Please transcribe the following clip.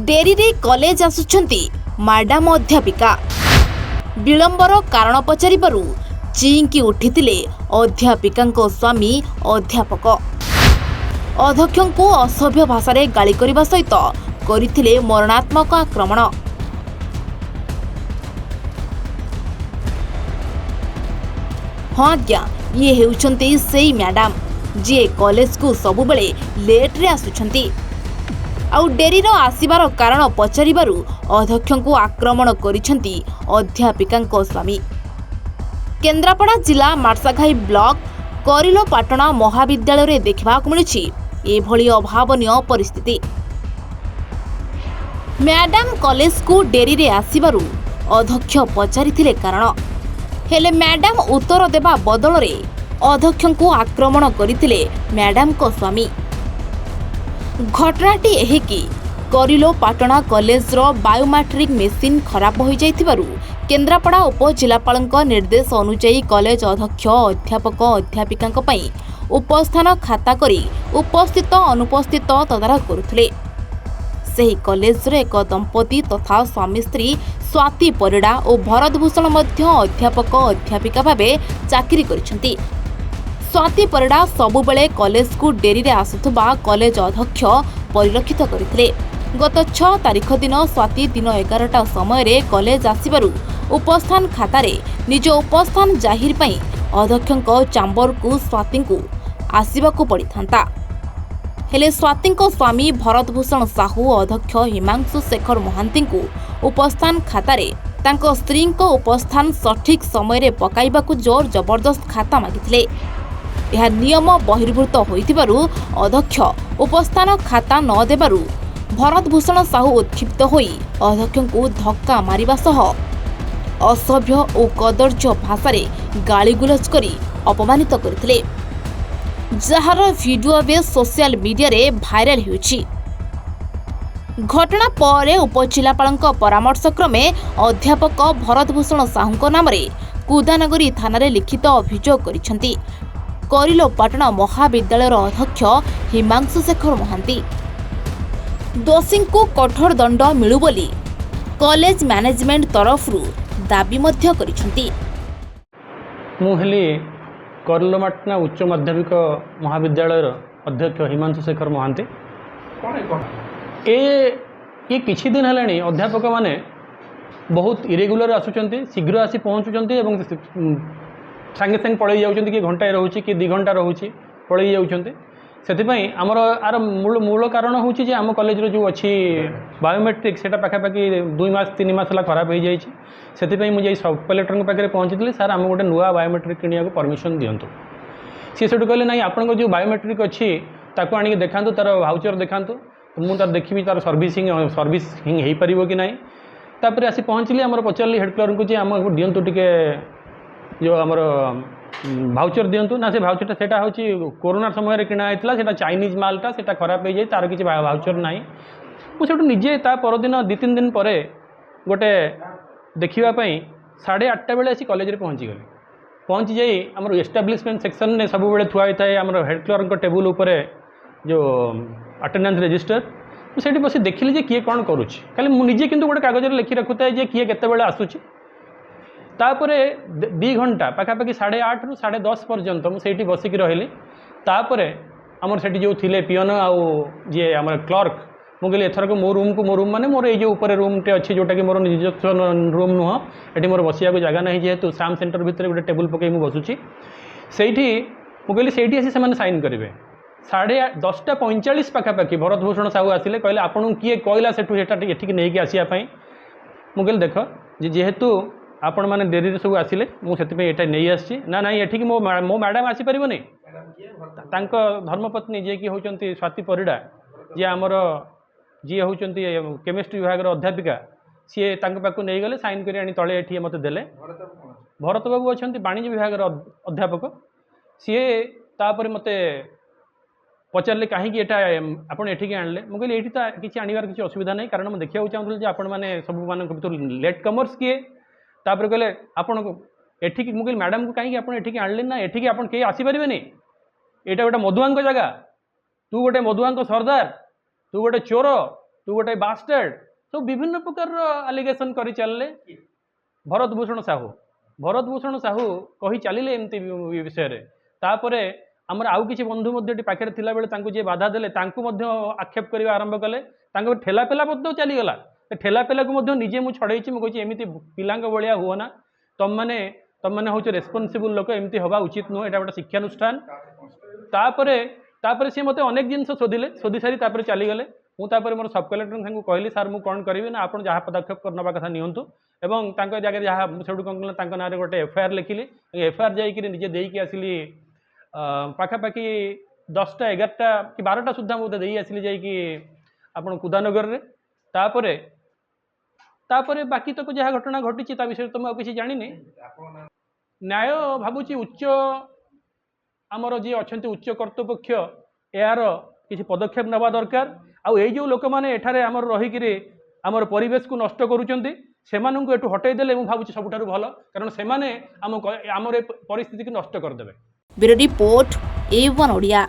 Dairy college आसुछंती madam अध्यापिका विलंबर कारण पचारिबारु चिंकी उठितिले अध्यापिकांको स्वामी अध्यापक अध्यक्षଙ୍କୁ असभ्य भाषा गाली करने सहित करथिले मरणात्मक आक्रमण। हाँ आज्ञा ये हेउछंती सेई मैडम जी कॉलेज को सबुबले लेट रे आसुछंती आउ डेरीर आसिबार कारण पचारिबारु अध्यक्षଙ୍କୁ आक्रमण करिछंती अध्यापिकांको स्वामी। केन्द्रापड़ा जिला मार्साघाई ब्लॉक करिलोपाटଣା महाविद्यालय रे देखबाक मिलुछि एभली अभावनीय परिस्थिति। मैडम कॉलेज को डेरी रे आसिबारु अध्यक्ष पचारिथिले कारण हेले मैडम उत्तर देबा बदल रे अध्यक्षଙ୍କୁ आक्रमण करिथिले मैडम को स्वामी। घटनाटी एही कि करिलोपाटଣା कॉलेज रो बायोमेट्रिक मेसिन खराब हो जाइथिबारु केन्द्रापड़ा उपजिलापालक निर्देश अनुसार कॉलेज अध्यक्ष अध्यापक अध्यापिका उपस्थान खाता करी उपस्थित अनुपस्थित तदारख करुथिले। सेही कॉलेज रे एक दंपति तथा स्वामी स्त्री स्वाति परिड़ा और भरतभूषण मध्य अध्यापक अध्यापिका भावे चाकरी करिसेंती। स्वाति परिड़ा सबुबले कॉलेज को डेरी रे आसुथबा कॉलेज अध्यक्ष परिलक्षित करथिले। गत 6 तारिख दिन स्वाति दिन 11टा समय रे कॉलेज आसिबारु उपस्थान खातारे निज उपस्थान जाहिर पई अध्यक्षक चांबर को स्वाति को आसिबाकू पड़िथांता। हेले स्वाति स्वामी भरतभूषण साहू अध्यक्ष हिमांशु शेखर महांती को उपस्थान खातारे तांको स्त्री को उपस्थान सठिक समय रे पकाइबाकू जोर जबरदस्त खाता मागिथिले। यह नियम बहिर्भूत होइतिबारु अध्यक्ष उपस्थान खाता न देबारु भरतभूषण साहू उत्क्षिप्त होई अध्यक्षଙ୍କୁ धक्का मारिबा सह असभ्य और कदर्य भाषा गालीगुलज करी अपमानित करथिले, जार वीडियो बे सोशल मीडिया रे भाइराल होउछि। घटना पर उपजिलापालक परामर्श क्रमे अध्यापक भरतभूषण साहू नाम कुदानगरी थाना रे लिखित अभियोग करिसेंती करिलोपाटଣା महाविद्यालय अध्यक्ष हिमांशु शेखर महांती। दोषी को कठोर दंड मिलू बोली कॉलेज मैनेजमेंट तरफ दाबी मध्य करिसेंती। मु हेली करिलोपाटଣା उच्च माध्यमिक महाविद्यालय अध्यक्ष हिमांशु शेखर महांती। ये किछि दिन हेलाणी अध्यापक माने बहुत इरेगुलर आसुचंती, शीघ्र आसी पहुँचुचंती एवं सांगे सांगे पलि जाउचंती कि घंटाए रहउची कि 2 घंटा रहउची पलि जाउचंती। सेथिपई आमर आर मूल कारण होची जे आम कॉलेज रो जो अछि बायोमेट्रिक सेटा पाखापाखि 2 मास 3 मास ला खराब हो जाइछि। सेथिपई मु जे सब कलेक्टर पाखे पहुँचीली सर आम गोटे नुआ बायोमेट्रिक किनिया को परमिशन दियंतु। सी सेठु कहले नाही आपन जो बायोमेट्रिक अछि ताको आनी देखांतु तार भाउचर देखांतु मु तार देखिबी तार सर्विसिंग हेई परिबो कि नाही। तापर आसी पहुँचली आमर पचारली हेड क्लर्क को जे आम दियंतु टिके जो आमर भाउचर दियंतु ना से भाउचर सेटा होची कोरोना समय रे किना आइतला सेटा चाइनीज मालटा सेटा खराब हो जाय तार किछि भाउचर नाही। मु सेटु निजे ता परदिन 2-3 दिन परे गोटे देखिबा पई 8:30 बेले आसी कॉलेज रे पहुँची जाई आमर एस्टाब्लिशमेंट सेक्शन ने सब बेले थुआ थाए आमर हेड क्लर्क टेबुल ऊपर जो अटेंडेंस रजिस्टर सेठी बसी देखिली जे किए कौन करुछि खाली मु निजे किंतु गोटे कागज रे लिखि रखुताए जे किए केते बेले आसुछि। तापरे 2 घंटा पाखापाखि 8:30 रु 10:30 पर्यंत मुझे बसिक रही। तापर आमर से जो थिले पियन आउ जे आमर क्लर्क मुझे एथरक मो रूम माने मोर ये ऊपर रूम टे अच्छी जोटा कि मोर निज रूम नुह ये मोर बसिया को जगह नहीं जेहेतु श्याम सेंटर भितर गोटे टेबुल पकई मुझे बसुची से मुझे से आसी से साइन करेंगे 10:45 पाखापाखि भरतभूषण साहू आसिले कहले आपन किए कहला सेठू एठिक नहीं आसापी मुझे देख जेहेतु आपण मैंने डेरी सब आसिले मुझे नहीं आसी ना ना ये मो मैडम आसीपारनी धर्मपत्नी जी कि होती स्वाति परिड़ा जी आमर जी होती केमिस्ट्री विभाग अध्यापिका सी पाक नहीं गले साइन कर आनी तले ये मत देले। भरत बाबू अच्छा वाणिज्य विभाग अध्यापक सी तापर मत पचारे कहीं आपड़ एठिक आणले मुझे ये किसी आनबार किसी असुविधा नहीं कारण मुझे देखा चाहूँगी आपण मैंने सब मान लेट कमर्स किए तापर कहले आपन एठिक मुझे मैडम को कहीं आप एठिक आणले ना एठिक आप कहीं आसीपारे यहाँ गोटे मधुआ जगह तू गोटे मधुआ सरदार तू गोटे चोर तू गोटे बास्टर्ड सब विभिन्न प्रकार आलिगेसन कर चलले भरत भूषण साहू कही चलिले एमती विषय रे तापरे आमर आउ किछि बंधु मध्य पाखे थिला बेले तांकु जे बाधा देले तांकु मध्य आक्षेप करबा आरंभ कले तांको ठेला पेला मध्य चली गला ठेला पेला को मध्य निजे मु छड़ैछि मु कहि एमिति पिलांग बळिया हुआ ना तम माने होछ रेस्पोंसिबल लोक एमिति होबा उचित नो एटा गोटे शिक्षानुष्ठान तापरे सी मते अनेक जिनस शोधी सारी तापरे चली गले मु तापरे मोर सब कलेक्टर संग कहली सर मु कोन करबी ना आपण जहाँ पदक्षेप करनबा कथा नियंतु एवं तांको जगह जहाँ सेठू कौन कले तांको नारे गोटे एफआईआर लिखिली एफआईआर जाइकि निजे देकी आसिली पाखापाखि 10टा 11टा कि 12टा सुद्धा मुझे दे आसिली जाइकि आपण कुदानगर रे तापरे बाकी तक जहाँ घटना घटी विषय तो मुझे जानी न्याय भावुची उच्च आमर जी अच्छा उच्च कर्तृपक्ष यार किसी पदक्षेप नवा दरकार आउ लोक मैंने एठारे आमर रहीकि आमर परिवेश को नष्ट करुचंती सेमानंकु एठू हटई देले मु भावुची सबुठारु भलो कारण सेमाने आमर परिस्थिति को नष्ट करदेबे। Bureau report A1 Odia.